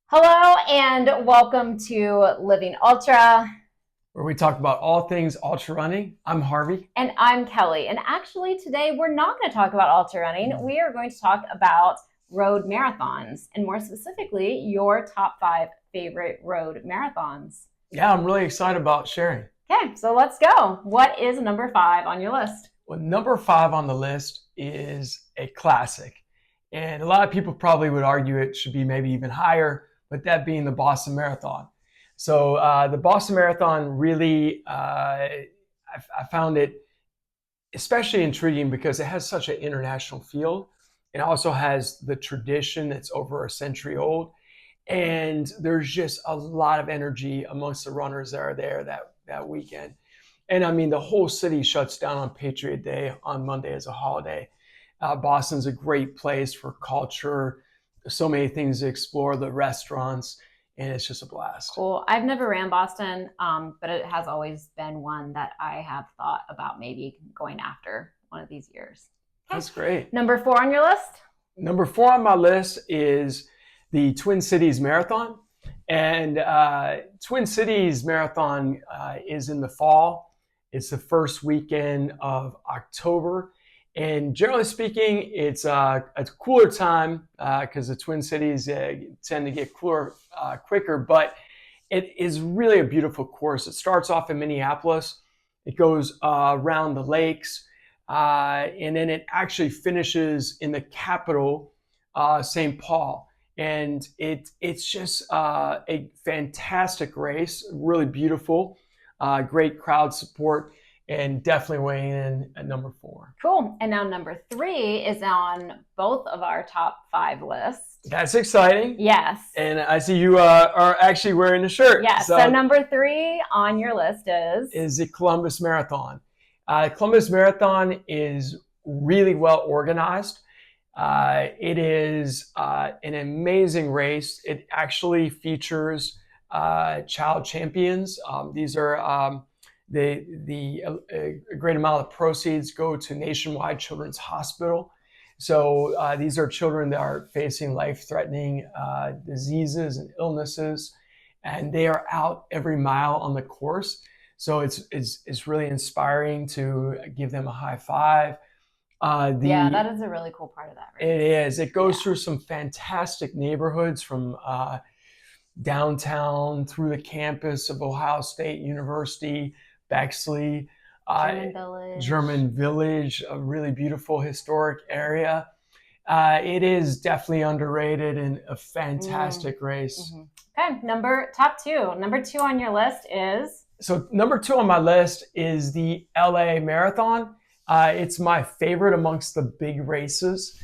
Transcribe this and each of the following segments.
Hello and welcome to Living Ultra. Where we talk about all things ultra running. I'm Harvey. And I'm Kelly. And actually, today we're not going to talk about ultra running. We are going to talk about road marathons, and more specifically, your top 5 favorite road marathons. Yeah, I'm really excited about sharing. Okay, so let's go. What is number 5 on your list? Well, number 5 on the list is a classic. And a lot of people probably would argue it should be maybe even higher, but that being the Boston Marathon. So the Boston Marathon really, I found it especially intriguing because it has such an international feel. It also has the tradition that's over a century old. And there's just a lot of energy amongst the runners that are there that weekend. And I mean, the whole city shuts down on Patriot Day on Monday as a holiday. Boston's a great place for culture. There's so many things to explore, the restaurants, and it's just a blast. Cool. I've never ran Boston, but it has always been one that I have thought about maybe going after one of these years. Okay. That's great. Number 4 on your list? Number 4 on my list is the Twin Cities Marathon. And Twin Cities Marathon is in the fall. It's the first weekend of October. And generally speaking, it's a cooler time because the Twin Cities tend to get cooler quicker, but it is really a beautiful course. It starts off in Minneapolis. It goes around the lakes, and then it actually finishes in the capital, St. Paul. And it's just a fantastic race, really beautiful, great crowd support, and definitely weighing in at number 4. Cool. And now number 3 is on both of our top 5 lists. That's exciting. Yes. And I see you are actually wearing a shirt. Yes. So number 3 on your list is the Columbus Marathon. Columbus Marathon is really well organized. It is an amazing race. It actually features child champions. These are a great amount of proceeds go to Nationwide Children's Hospital. So these are children that are facing life-threatening diseases and illnesses, and they are out every mile on the course. So it's really inspiring to give them a high five. Yeah, that is a really cool part of that race. It is. It goes through some fantastic neighborhoods from downtown through the campus of Ohio State University, Bexley, German Village, a really beautiful historic area. It is definitely underrated and a fantastic race. Okay, top 2. Number 2 on your list is? So number 2 on my list is the LA Marathon. It's my favorite amongst the big races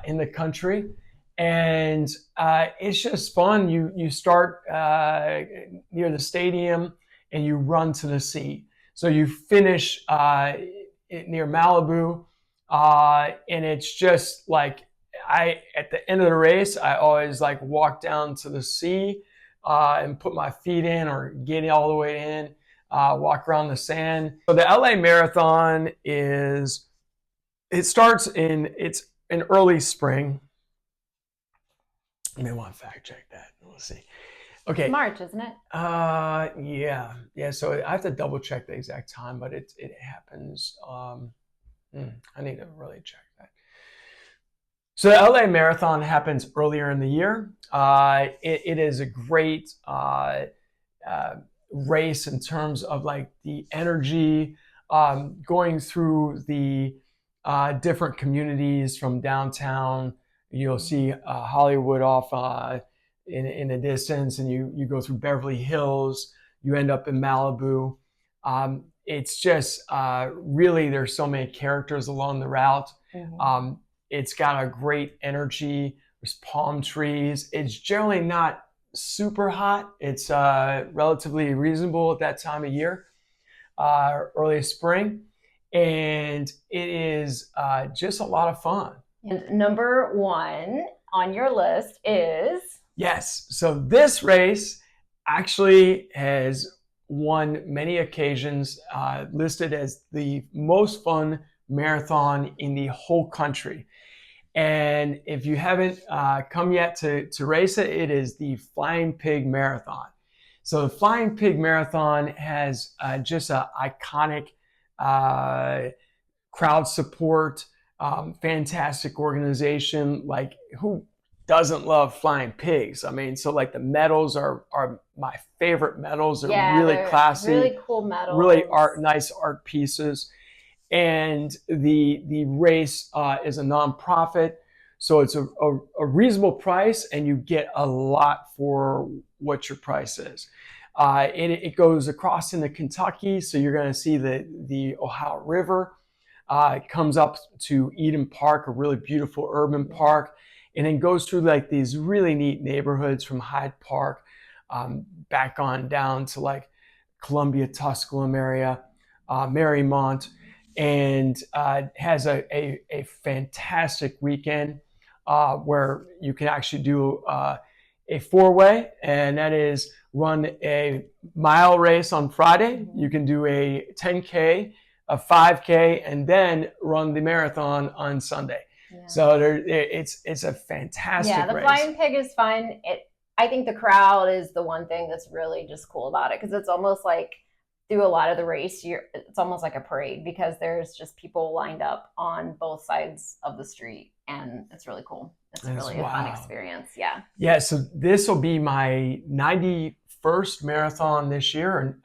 in the country. And it's just fun. You start near the stadium and you run to the sea. So you finish near Malibu, and it's just like at the end of the race, I always like walk down to the sea and put my feet in or get all the way in, walk around the sand. So the LA Marathon starts in early spring. I may want to fact check that. We'll see. Okay. March, isn't it? Yeah. So I have to double check the exact time, but it happens. I need to really check that. So the LA Marathon happens earlier in the year. It is a great race in terms of like the energy, going through the different communities from downtown. You'll see Hollywood off in the distance, and you go through Beverly Hills. You end up in Malibu. It's just really, there's so many characters along the route. It's got a great energy. There's palm trees. It's generally not super hot. It's relatively reasonable at that time of year, early spring. And it is just a lot of fun. And number 1 on your list is? Yes. So this race actually has won many occasions, listed as the most fun marathon in the whole country. And if you haven't come yet to race it, it is the Flying Pig Marathon. So the Flying Pig Marathon has just an iconic crowd support, fantastic organization. Like, who doesn't love flying pigs? I mean, so like the medals are my favorite medals. They're really classy, really cool medals, really nice art pieces. And the race is a nonprofit, so it's a reasonable price, and you get a lot for what your price is. And it goes across into Kentucky, so you're going to see the Ohio River. It comes up to Eden Park, a really beautiful urban park, and then goes through like these really neat neighborhoods from Hyde Park back on down to like Columbia, Tusculum area, Marymount, and has a fantastic weekend where you can actually do a 4-way, and that is run a mile race on Friday. You can do a 10K, a 5K, and then run the marathon on Sunday. Yeah. So it's a fantastic race. Yeah, the Flying Pig is fun. I think the crowd is the one thing that's really just cool about it, because it's almost like through a lot of the race, it's almost like a parade, because there's just people lined up on both sides of the street, and it's really cool. It's really a fun experience. Yeah. Yeah. So this will be my 91st marathon this year,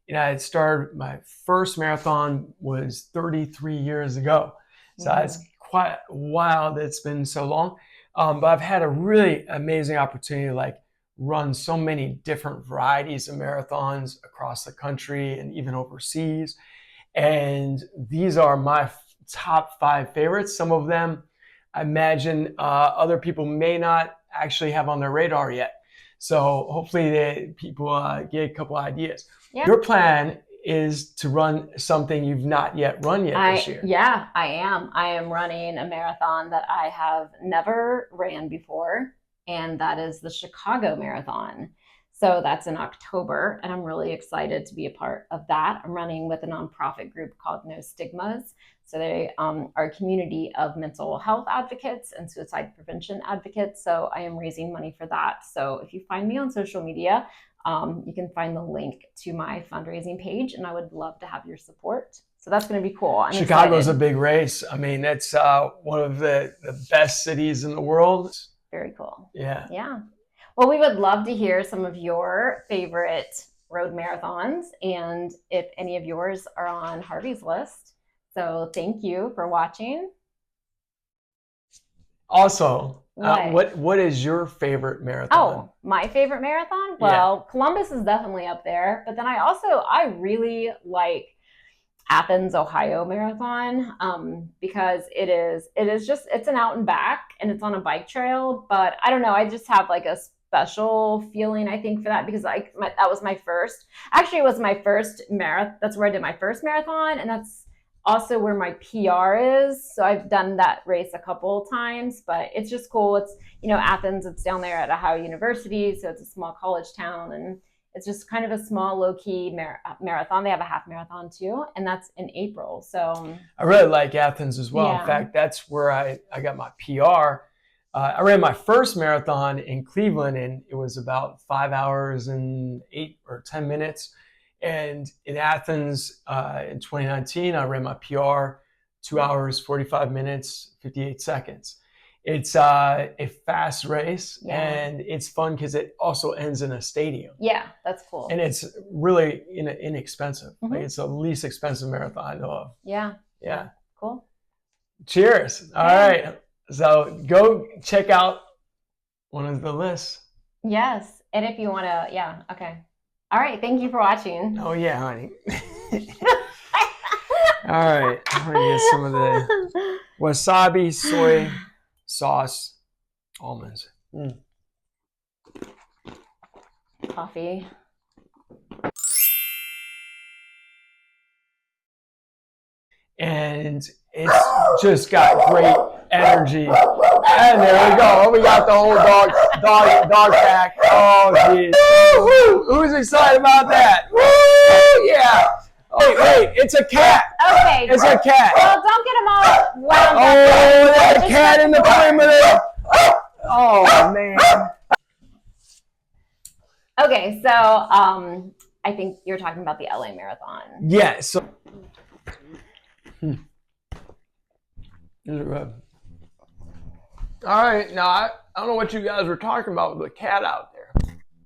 and I started my first marathon was 33 years ago. So it's quite wild. It's been so long, but I've had a really amazing opportunity to like run so many different varieties of marathons across the country and even overseas. And these are my top 5 favorites. Some of them I imagine other people may not actually have on their radar yet. So hopefully people get a couple ideas. Yeah. Your plan is to run something you've not yet run this year. Yeah, I am. I am running a marathon that I have never ran before, and that is the Chicago Marathon. So that's in October, and I'm really excited to be a part of that. I'm running with a nonprofit group called No Stigmas. So they are a community of mental health advocates and suicide prevention advocates. So I am raising money for that. So if you find me on social media, you can find the link to my fundraising page, and I would love to have your support. So that's going to be cool. Chicago's a big race. I mean, it's one of the best cities in the world. Very cool. Yeah. Yeah. Well, we would love to hear some of your favorite road marathons, and if any of yours are on Harvey's list. So thank you for watching. Also, what is your favorite marathon? Oh, my favorite marathon? Well, yeah. Columbus is definitely up there, but then I really like Athens, Ohio marathon, because it's an out and back, and it's on a bike trail, but I don't know, I just have like a special feeling, I think, for that, because that was my first, actually it was my first marathon. That's where I did my first marathon, and that's also where my PR is. So I've done that race a couple of times, but it's just cool. It's, Athens, it's down there at Ohio University. So it's a small college town, and it's just kind of a small low-key marathon. They have a half marathon too, and that's in April. So I really like Athens as well. Yeah. In fact, that's where I got my PR. I ran my first marathon in Cleveland, and it was about 5 hours and 8 or 10 minutes. And in Athens in 2019, I ran my PR 2 hours, 45 minutes, 58 seconds. It's a fast race, and it's fun because it also ends in a stadium. Yeah, that's cool. And it's really inexpensive. Mm-hmm. Like, it's the least expensive marathon I know of. Yeah. Yeah. Cool. Cheers. All right. So go check out one of the lists. Yes. And if you want to, okay. All right. Thank you for watching. Oh, yeah, honey. All right. I'm going to get some of the wasabi, soy sauce, almonds. Coffee. And it's just got great energy. And there we go. We got the whole dog pack. Oh, geez. Who's excited about that? Woo! Yeah. Oh, wait, it's a cat. Okay. It's a cat. Well, don't get them all wound up. Oh, that cat in the perimeter. Oh, man. Okay, so I think you're talking about the LA Marathon. Yeah, so all right, now I don't know what you guys were talking about with the cat out there.